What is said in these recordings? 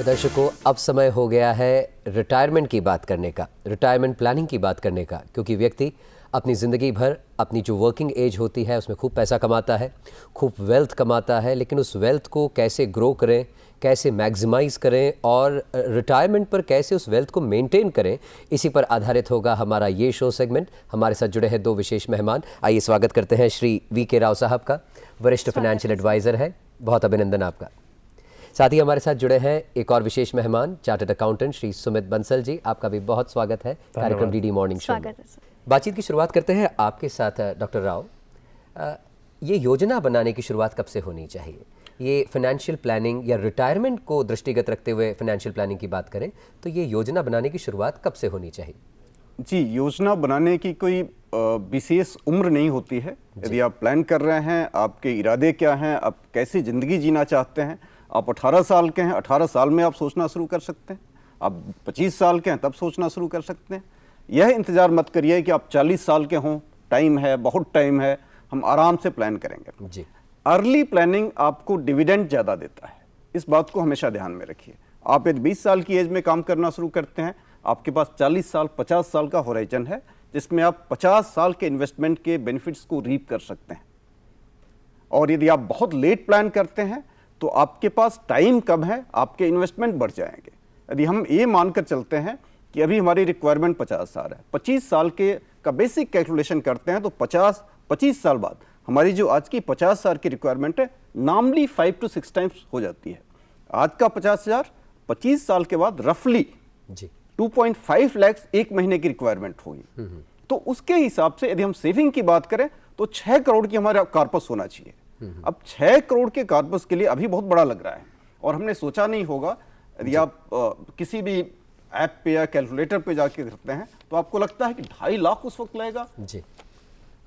दर्शकों, अब समय हो गया है रिटायरमेंट की बात करने का, रिटायरमेंट प्लानिंग की बात करने का, क्योंकि व्यक्ति अपनी ज़िंदगी भर अपनी जो वर्किंग एज होती है उसमें खूब पैसा कमाता है, खूब वेल्थ कमाता है, लेकिन उस वेल्थ को कैसे ग्रो करें, कैसे मैक्सिमाइज़ करें और रिटायरमेंट पर कैसे उस वेल्थ को मेंटेन करें, इसी पर आधारित होगा हमारा ये शो सेगमेंट। हमारे साथ जुड़े हैं दो विशेष मेहमान। आइए स्वागत करते हैं श्री वी.के. राव साहब का, वरिष्ठ फाइनेंशियल एडवाइज़र है। बहुत अभिनंदन आपका। साथ ही हमारे साथ जुड़े हैं एक और विशेष मेहमान, चार्टर्ड अकाउंटेंट श्री सुमित बंसल जी। आपका भी बहुत स्वागत है कार्यक्रम डीडी मॉर्निंग शो में। बातचीत की शुरुआत करते हैं आपके साथ डॉक्टर राव। ये योजना बनाने की शुरुआत कब से होनी चाहिए? ये फाइनेंशियल प्लानिंग या रिटायरमेंट को दृष्टिगत रखते हुए फाइनेंशियल प्लानिंग की बात करें तो ये योजना बनाने की शुरुआत कब से होनी चाहिए? जी, योजना बनाने की कोई विशेष उम्र नहीं होती है। यदि आप प्लान कर रहे हैं, आपके इरादे क्या हैं, आप कैसी ज़िंदगी जीना चाहते हैं, आप 18 साल के हैं, 18 साल में आप सोचना शुरू कर सकते हैं। आप 25 साल के हैं तब सोचना शुरू कर सकते हैं। यह इंतज़ार मत करिए कि आप 40 साल के हों, टाइम है, बहुत टाइम है, हम आराम से प्लान करेंगे। जी, अर्ली प्लानिंग आपको डिविडेंड ज़्यादा देता है, इस बात को हमेशा ध्यान में रखिए। आप यदि 20 साल की एज में काम करना शुरू करते हैं, आपके पास 40 साल 50 साल का होराइजन है, जिसमें आप 50 साल के इन्वेस्टमेंट के बेनिफिट्स को रीप कर सकते हैं। और यदि आप बहुत लेट प्लान करते हैं तो आपके पास टाइम कम है, आपके इन्वेस्टमेंट बढ़ जाएंगे। यदि हम ये मानकर चलते हैं कि अभी हमारी रिक्वायरमेंट 50 साल है, 25 साल के का बेसिक कैलकुलेशन करते हैं तो 25 साल बाद हमारी जो आज की 50 साल की रिक्वायरमेंट है नॉर्मली 5 to 6 टाइम्स हो जाती है। आज का 50,000 25 साल के बाद रफली 2.5 लाख एक महीने की रिक्वायरमेंट होगी। तो उसके हिसाब से यदि हम सेविंग की बात करें तो 6 करोड़ की हमारा कॉर्पस होना चाहिए। अब 6 करोड़ के कॉर्पस के लिए अभी बहुत बड़ा लग रहा है और हमने सोचा नहीं होगा। यदि आप किसी भी ऐप पे या कैलकुलेटर पे जाके करते हैं तो आपको लगता है कि 2.5 लाख उस वक्त लगेगा जी।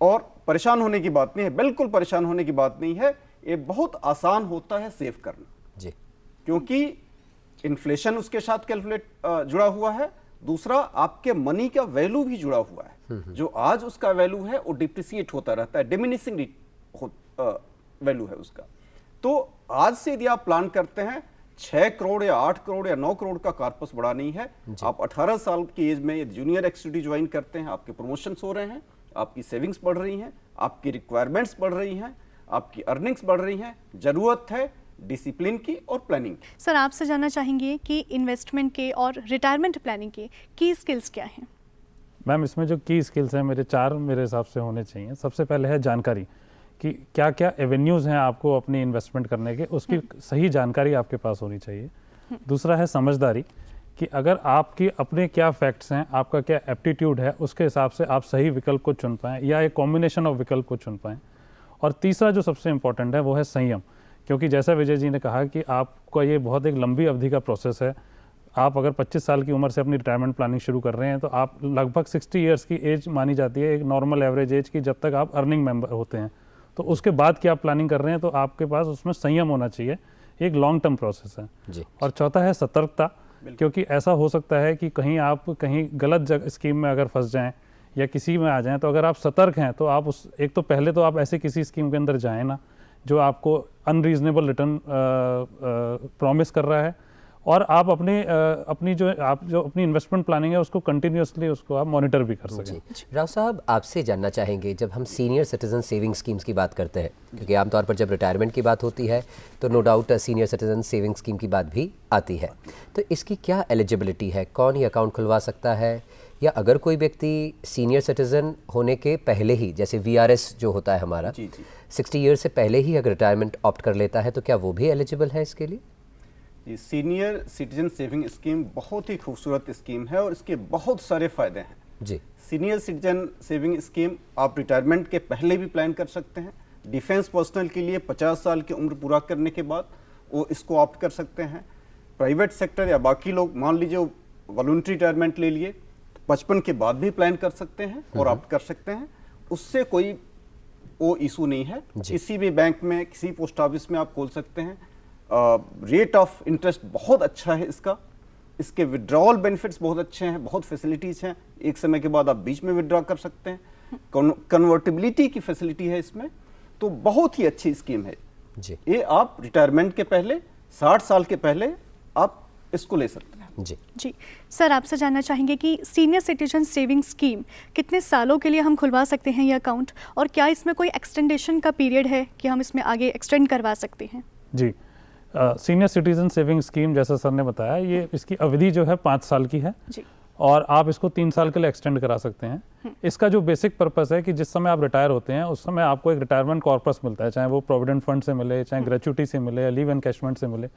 और परेशान होने की बात नहीं है, बिल्कुल परेशान होने की बात नहीं है। ये बहुत आसान होता है सेव करना जी, क्योंकि इन्फ्लेशन उसके साथ कैलकुलेट जुड़ा हुआ है। दूसरा, आपके मनी का वैल्यू भी जुड़ा हुआ है। जो आज उसका वैल्यू है वो डिप्रिसिएट होता रहता है, डिमिनिशिंग वैल्यू है उसका। तो आज से यदि आप प्लान करते हैं 6 करोड़ या 8 करोड़ या 9 करोड़ का कॉर्पस बड़ा नहीं है। आप 18 साल की एज में जूनियर एक्सटीडी ज्वाइन करते हैं, आपके प्रमोशंस हो रहे हैं, आपकी सेविंग्स बढ़ रही हैं, आपकी रिक्वायरमेंट्स बढ़ रही हैं, आपकी अर्निंग्स बढ़ रही हैं। जरूरत है डिसिप्लिन की और प्लानिंग की। सर, आपसे जानना चाहेंगे कि इन्वेस्टमेंट के और रिटायरमेंट प्लानिंग के की स्किल्स क्या हैं? मैम, इसमें जो की स्किल्स हैं मेरे हिसाब से होने चाहिए। सबसे पहले है जानकारी कि क्या क्या एवेन्यूज़ हैं आपको अपनी इन्वेस्टमेंट करने के, उसकी सही जानकारी आपके पास होनी चाहिए। दूसरा है समझदारी कि अगर आपकी अपने क्या फैक्ट्स हैं, आपका क्या एप्टीट्यूड है, उसके हिसाब से आप सही विकल्प को चुन पाएँ या एक कॉम्बिनेशन ऑफ विकल्प को चुन पाएँ। और तीसरा जो सबसे इम्पॉर्टेंट है वो है संयम, क्योंकि जैसा विजय जी ने कहा कि आपका ये बहुत एक लंबी अवधि का प्रोसेस है। आप अगर 25 साल की उम्र से अपनी रिटायरमेंट प्लानिंग शुरू कर रहे हैं तो आप लगभग 60 ईयर्स की एज मानी जाती है एक नॉर्मल एवरेज एज की, जब तक आप अर्निंग मेंबर होते हैं। तो उसके बाद की आप प्लानिंग कर रहे हैं तो आपके पास उसमें संयम होना चाहिए। एक लॉन्ग टर्म प्रोसेस है जी। और चौथा है सतर्कता, क्योंकि ऐसा हो सकता है कि आप कहीं गलत स्कीम में अगर फंस जाएं या किसी में आ जाएं, तो अगर आप सतर्क हैं तो आप पहले तो आप ऐसे किसी स्कीम के अंदर जाएं ना जो आपको अनरीजनेबल रिटर्न प्रॉमिस कर रहा है, और आप अपनी इन्वेस्टमेंट प्लानिंग है उसको कंटिन्यूअसली उसको आप मॉनिटर भी कर सकें। राव साहब, आपसे जानना चाहेंगे, जब हम सीनियर सिटीजन सेविंग स्कीम्स की बात करते हैं, क्योंकि आमतौर पर जब रिटायरमेंट की बात होती है तो no doubt senior citizen saving scheme की बात भी आती है, तो इसकी क्या एलिजिबिलिटी है? कौन ये अकाउंट खुलवा सकता है? या अगर कोई व्यक्ति सीनियर सिटीजन होने के पहले ही, जैसे VRS जो होता है हमारा, 60 ईयर्स से पहले ही अगर रिटायरमेंट ऑप्ट कर लेता है तो क्या वो भी एलिजिबल है इसके लिए? सीनियर सिटीजन सेविंग स्कीम बहुत ही खूबसूरत स्कीम है और इसके बहुत सारे फायदे हैं जी। सीनियर सिटीजन सेविंग स्कीम आप रिटायरमेंट के पहले भी प्लान कर सकते हैं। डिफेंस पर्सनल के लिए 50 साल की उम्र पूरा करने के बाद वो इसको ऑप्ट कर सकते हैं। प्राइवेट सेक्टर या बाकी लोग मान लीजिए वॉलंटरी रिटायरमेंट ले लिए, 55 के बाद भी प्लान कर सकते हैं और ऑप्ट कर सकते हैं। उससे कोई वो इशू नहीं है। किसी भी बैंक में, किसी पोस्ट ऑफिस में आप खोल सकते हैं। रेट ऑफ इंटरेस्ट बहुत अच्छा है इसका। इसके विड्रॉल बेनिफिट्स बहुत अच्छे हैं, बहुत फैसिलिटीज़ हैं। एक समय के बाद आप बीच में विड्रॉ कर सकते हैं। कन्वर्टिबिलिटी की फैसिलिटी है इसमें, तो बहुत ही अच्छी स्कीम है जी। ये आप रिटायरमेंट के पहले 60 साल के पहले आप इसको ले सकते हैं। जी जी सर, आपसे जानना चाहेंगे कि सीनियर सिटीजन सेविंग स्कीम कितने सालों के लिए हम खुलवा सकते हैं ये अकाउंट, और क्या इसमें कोई एक्सटेंडेशन का पीरियड है कि हम इसमें आगे एक्सटेंड करवा सकते हैं? जी, सीनियर सिटीजन सेविंग स्कीम जैसा सर ने बताया, ये इसकी अवधि जो है 5 साल की है जी और आप इसको 3 साल के लिए एक्सटेंड करा सकते हैं। इसका जो बेसिक पर्पस है कि जिस समय आप रिटायर होते हैं उस समय आपको एक रिटायरमेंट कॉर्पस मिलता है, चाहे वो प्रोविडेंट फंड से मिले, चाहे ग्रेचुटी से मिले या लीव एनकैशमेंट से मिले।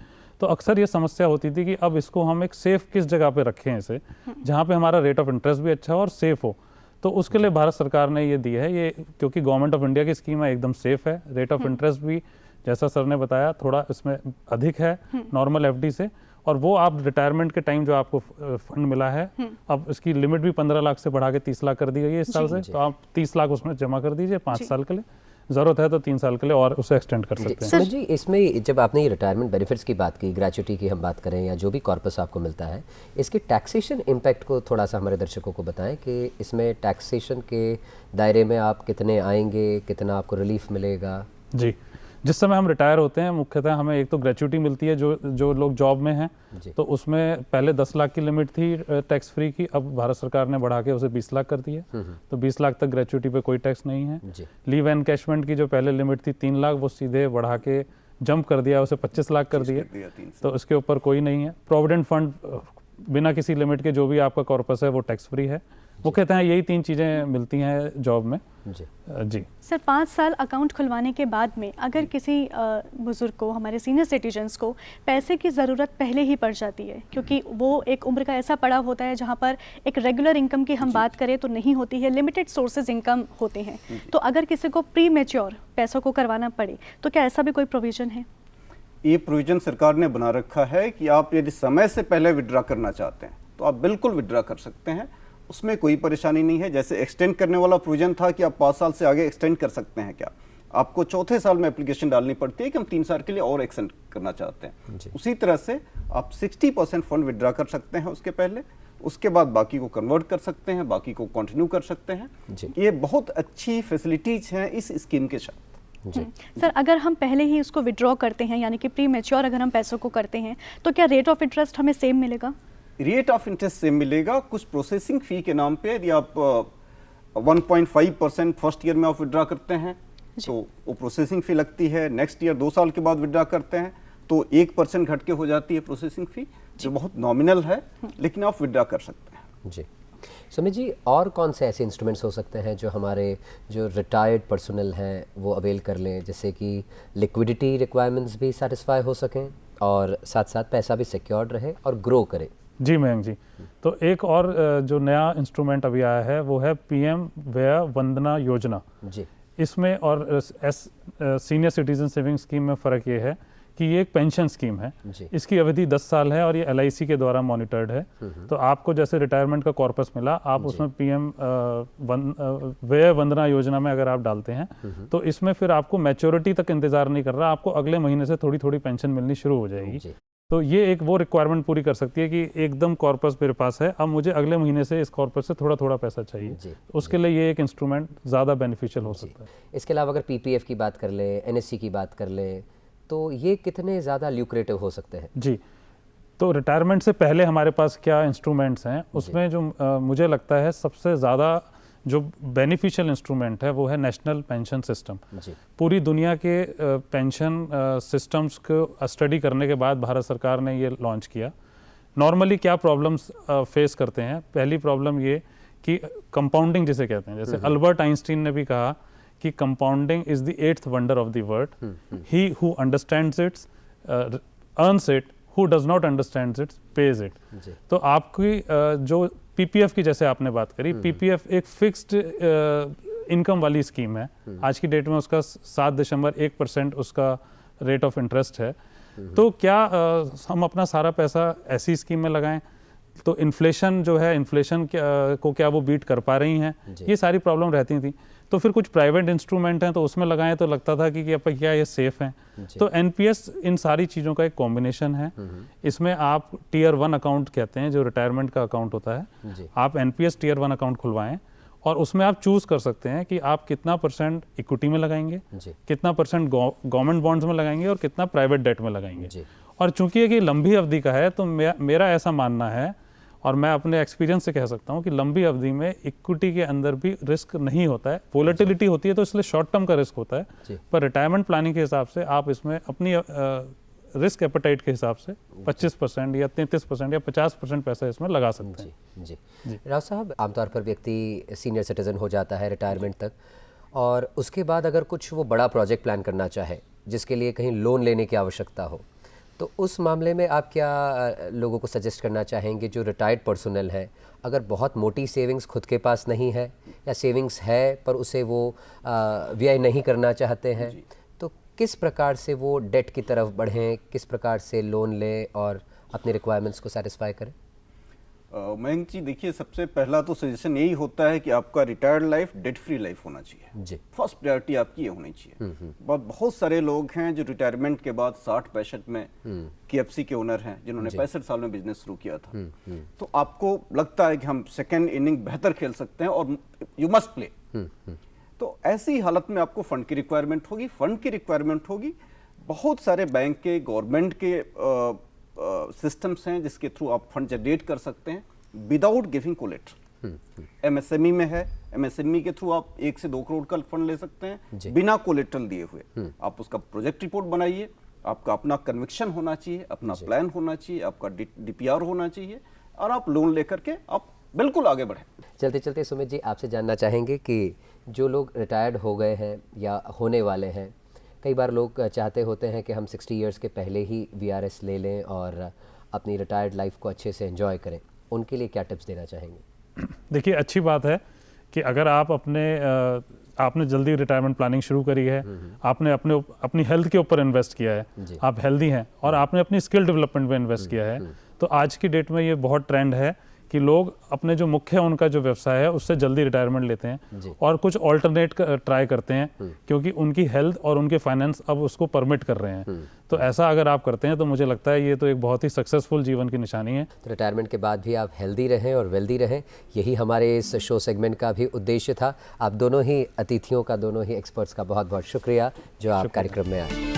तो अक्सर ये समस्या होती थी कि अब इसको हम एक सेफ किस जगह पे रखें इसे, जहाँ पे हमारा रेट ऑफ इंटरेस्ट भी अच्छा हो और सेफ हो। तो उसके लिए भारत सरकार ने ये दी है, ये क्योंकि गवर्नमेंट ऑफ इंडिया की स्कीम है, एकदम सेफ है, रेट ऑफ इंटरेस्ट भी जैसा सर ने बताया थोड़ा इसमें अधिक है नॉर्मल एफडी से, और वो आप रिटायरमेंट के टाइम जो आपको फंड मिला है, अब इसकी लिमिट भी 15 लाख से बढ़ा के 30 लाख कर दी गई है इस साल से, तो आप 30 लाख उसमें जमा कर दीजिए 5 साल के लिए, ज़रूरत है तो 3 साल के लिए और उसे एक्सटेंड कर सकते हैं। सुमित जी, इसमें जब आपने ये रिटायरमेंट बेनिफिट्स की बात की, ग्रेचुटी की हम बात करें या जो भी कॉर्पस आपको मिलता है, इसके टैक्सेशन इम्पैक्ट को थोड़ा सा हमारे दर्शकों को बताएं कि इसमें टैक्सेशन के दायरे में आप कितने आएंगे, कितना आपको रिलीफ मिलेगा? जी, जिस समय हम रिटायर होते हैं मुख्यतः हमें एक तो ग्रेचुटी मिलती है, जो लोग जॉब में हैं, तो उसमें पहले 10 लाख की लिमिट थी टैक्स फ्री की, अब भारत सरकार ने बढ़ा के उसे 20 लाख कर दी है, तो 20 लाख तक ग्रेचुटी पे कोई टैक्स नहीं है। लीव एनकैशमेंट की जो पहले लिमिट थी 3 लाख, वो सीधे बढ़ा के जंप कर दिया, उसे 25 लाख कर दिए, तो इसके ऊपर कोई नहीं है। प्रोविडेंट फंड बिना किसी लिमिट के जो भी आपका कॉर्पस है वो टैक्स फ्री है। मुख्यतः यही 3 चीज़ें मिलती हैं जॉब में। जी सर, 5 साल अकाउंट खुलवाने के बाद में अगर किसी बुजुर्ग को, हमारे सीनियर सिटीजन्स को पैसे की ज़रूरत पहले ही पड़ जाती है, क्योंकि वो एक उम्र का ऐसा पड़ाव होता है जहाँ पर एक रेगुलर इनकम की हम बात करें तो नहीं होती है, लिमिटेड सोर्सेज इनकम होते हैं, तो अगर किसी को प्री मैच्योर पैसों को करवाना पड़े तो क्या ऐसा भी कोई प्रोविज़न है? ये प्रोविजन सरकार ने बना रखा है कि आप यदि समय से पहले विड्रा करना चाहते हैं तो आप बिल्कुल विड्रा कर सकते हैं, उसमें कोई परेशानी नहीं है। जैसे एक्सटेंड करने वाला प्रोविजन था कि आप 5 साल से आगे एक्सटेंड कर सकते हैं, क्या आपको चौथे साल में एप्लीकेशन डालनी पड़ती है कि हम 3 साल के लिए और एक्सटेंड करना चाहते हैं। उसी तरह से आप 60% फंड विड्रा कर सकते हैं उसके पहले, उसके बाद बाकी को कन्वर्ट कर सकते हैं, बाकी को कंटिन्यू कर सकते हैं। ये बहुत अच्छी फैसिलिटीज हैं इस स्कीम के साथ। सर, अगर हम पहले ही उसको विड्रॉ करते हैं, यानी कि प्री मैच्योर अगर हम पैसों को करते हैं, तो क्या रेट ऑफ इंटरेस्ट हमें सेम मिलेगा? रेट ऑफ इंटरेस्ट सेम मिलेगा, कुछ प्रोसेसिंग फी के नाम पे यदि आप 1.5% फर्स्ट ईयर में आप विड्रा करते हैं तो वो प्रोसेसिंग फी लगती है। नेक्स्ट ईयर 2 साल के बाद विड्रा करते हैं तो 1% घट के हो जाती है प्रोसेसिंग फी, जो बहुत नॉमिनल है, लेकिन आप विड्रा कर सकते हैं। जी सुमित जी, और कौन से ऐसे इंस्ट्रूमेंट्स हो सकते हैं जो हमारे जो रिटायर्ड पर्सनल हैं वो अवेल कर लें, जिससे कि लिक्विडिटी रिक्वायरमेंट्स भी सेटिस्फाई हो सकें और साथ साथ पैसा भी सिक्योर्ड रहे और ग्रो करे? जी मयंक जी, तो एक और जो नया इंस्ट्रूमेंट अभी आया है वो है पीएम वय वंदना योजना। जी, इसमें और सीनियर सिटीजन सेविंग स्कीम में फ़र्क ये है कि ये एक पेंशन स्कीम है, इसकी अवधि 10 साल है और ये LIC के द्वारा मॉनिटर्ड है। तो आपको जैसे रिटायरमेंट का कॉर्पस मिला, आप उसमें पीएम वय वंदना योजना में अगर आप डालते हैं तो इसमें फिर आपको मैच्योरिटी तक इंतजार नहीं कर रहा, आपको अगले महीने से थोड़ी थोड़ी पेंशन मिलनी शुरू हो जाएगी। तो ये एक वो रिक्वायरमेंट पूरी कर सकती है कि एकदम कॉर्पस मेरे पास है, अब मुझे अगले महीने से इस कॉर्पस से थोड़ा थोड़ा पैसा चाहिए, उसके लिए ये एक इंस्ट्रूमेंट ज़्यादा बेनिफिशियल हो सकता है। इसके अलावा अगर PPF की बात कर लें, NSC की बात कर लें, तो ये कितने ज़्यादा ल्यूक्रेटिव हो सकते हैं? जी, तो रिटायरमेंट से पहले हमारे पास क्या इंस्ट्रूमेंट्स हैं, उसमें जो मुझे लगता है सबसे ज़्यादा जो बेनिफिशियल इंस्ट्रूमेंट है वो है नेशनल पेंशन सिस्टम। पूरी दुनिया के पेंशन सिस्टम्स को स्टडी करने के बाद भारत सरकार ने ये लॉन्च किया। नॉर्मली क्या प्रॉब्लम्स फेस करते हैं, पहली प्रॉब्लम ये कि कंपाउंडिंग जिसे कहते हैं, जैसे अल्बर्ट आइंस्टीन ने भी कहा कि compounding is the 8th wonder of the world, he who understands it's earns it, who does not understands it's page it. तो आपकी जो PPF की जैसे आपने बात करी, PPF एक फिक्स्ड इनकम वाली स्कीम है, आज की डेट में उसका 7.1% उसका रेट ऑफ इंटरेस्ट है। तो क्या हम अपना सारा पैसा ऐसी स्कीम में लगाएं तो इन्फ्लेशन जो है, इन्फ्लेशन को क्या वो बीट कर पा रही हैं, ये सारी प्रॉब्लम रहती थी। तो फिर कुछ प्राइवेट इंस्ट्रूमेंट हैं तो उसमें लगाएं तो लगता था कि क्या ये सेफ हैं। तो NPS इन सारी चीज़ों का एक कॉम्बिनेशन है। इसमें आप Tier 1 अकाउंट कहते हैं जो रिटायरमेंट का अकाउंट होता है, आप NPS Tier 1 अकाउंट खुलवाएं और उसमें आप चूज़ कर सकते हैं कि आप कितना % इक्विटी में लगाएंगे, कितना % गवर्नमेंट बॉन्ड्स में लगाएंगे और कितना प्राइवेट डेट में लगाएंगे। और चूंकि ये लंबी अवधि का है तो मेरा ऐसा मानना है, और मैं अपने एक्सपीरियंस से कह सकता हूं कि लंबी अवधि में इक्विटी के अंदर भी रिस्क नहीं होता है, वोलेटिलिटी होती है तो इसलिए शॉर्ट टर्म का रिस्क होता है, पर रिटायरमेंट प्लानिंग के हिसाब से आप इसमें अपनी रिस्क एपेटाइट के हिसाब से 25% या 33% या 50% पैसा इसमें लगा सकते हैं। जी राव साहब, आमतौर पर व्यक्ति सीनियर सिटीजन हो जाता है रिटायरमेंट तक, और उसके बाद अगर कुछ वो बड़ा प्रोजेक्ट प्लान करना चाहे जिसके लिए कहीं लोन लेने की आवश्यकता हो, तो उस मामले में आप क्या लोगों को सजेस्ट करना चाहेंगे जो रिटायर्ड पर्सनल है, अगर बहुत मोटी सेविंग्स खुद के पास नहीं है या सेविंग्स है पर उसे वो व्यय नहीं करना चाहते हैं, तो किस प्रकार से वो डेट की तरफ बढ़ें, किस प्रकार से लोन लें और अपनी रिक्वायरमेंट्स को सेटिस्फाई करें? मयंक जी, देखिए, सबसे पहला तो सजेशन यही होता है कि आपका retired life debt free life होना चाहिए जी। फर्स्ट प्रायोरिटी आपकी ये होनी चाहिए। बहुत सारे लोग हैं जो रिटायरमेंट के बाद 60-65 में KFC के ओनर हैं जिन्होंने 65 साल में बिजनेस शुरू किया था। तो आपको लगता है कि हम सेकेंड इनिंग बेहतर खेल सकते हैं और यू मस्ट प्ले। तो ऐसी हालत में आपको फंड की रिक्वायरमेंट होगी। बहुत सारे बैंक के, गवर्नमेंट के सिस्टम्स हैं जिसके थ्रू आप फंड जनरेट कर सकते हैं विदाउट गिविंग कोलेटरल। MSME में है, MSME के थ्रू आप 1 से 2 करोड़ का फंड ले सकते हैं बिना कोलेटरल दिए हुए। आप उसका प्रोजेक्ट रिपोर्ट बनाइए, आपका अपना कन्विक्शन होना चाहिए, अपना प्लान होना चाहिए, आपका DPR होना चाहिए, और आप लोन लेकर के आप बिल्कुल आगे बढ़ें। चलते चलते सुमित जी, आपसे जानना चाहेंगे कि जो लोग रिटायर्ड हो गए हैं या होने वाले हैं, कई बार लोग चाहते होते हैं कि हम 60 इयर्स के पहले ही VRS ले लें और अपनी रिटायर्ड लाइफ को अच्छे से एंजॉय करें, उनके लिए क्या टिप्स देना चाहेंगे? देखिए, अच्छी बात है कि अगर आप आपने जल्दी रिटायरमेंट प्लानिंग शुरू करी है, आपने अपनी हेल्थ के ऊपर इन्वेस्ट किया है, आप हेल्दी हैं और आपने अपनी स्किल डेवलपमेंट में इन्वेस्ट किया है, तो आज की डेट में ये बहुत ट्रेंड है कि लोग अपने जो मुख्य उनका जो व्यवसाय है उससे जल्दी रिटायरमेंट लेते हैं और कुछ ऑल्टरनेट ट्राई करते हैं, क्योंकि उनकी हेल्थ और उनके फाइनेंस अब उसको परमिट कर रहे हैं। तो ऐसा अगर आप करते हैं तो मुझे लगता है ये तो एक बहुत ही सक्सेसफुल जीवन की निशानी है। तो रिटायरमेंट के बाद भी आप हेल्दी रहें और वेल्दी रहें, यही हमारे इस शो सेगमेंट का भी उद्देश्य था। आप दोनों ही अतिथियों का, दोनों ही एक्सपर्ट्स का बहुत बहुत शुक्रिया जो आप कार्यक्रम में आए।